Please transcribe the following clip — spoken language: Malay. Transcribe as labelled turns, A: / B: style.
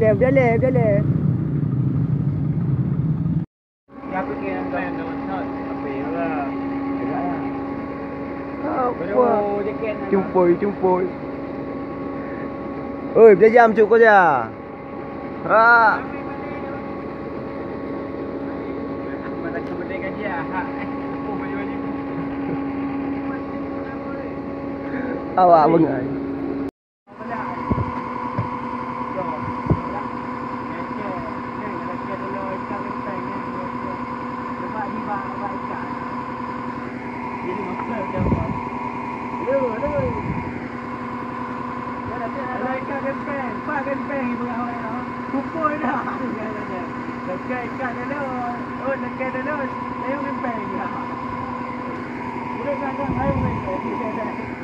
A: Berjalan.
B: Aku kira nampak yang dalam shot. Apa ya lah.
A: Apa? Cumpoi. Oi, berjam cuk kau je. Ha.
B: Mana kemudian gaji ah. Oh, baju-baju.
A: Awak bengai.
B: Kumpul dah. Lekai ikan dulu. Oh, lekai dulu. Saya main peng dah. Boleh kan air main.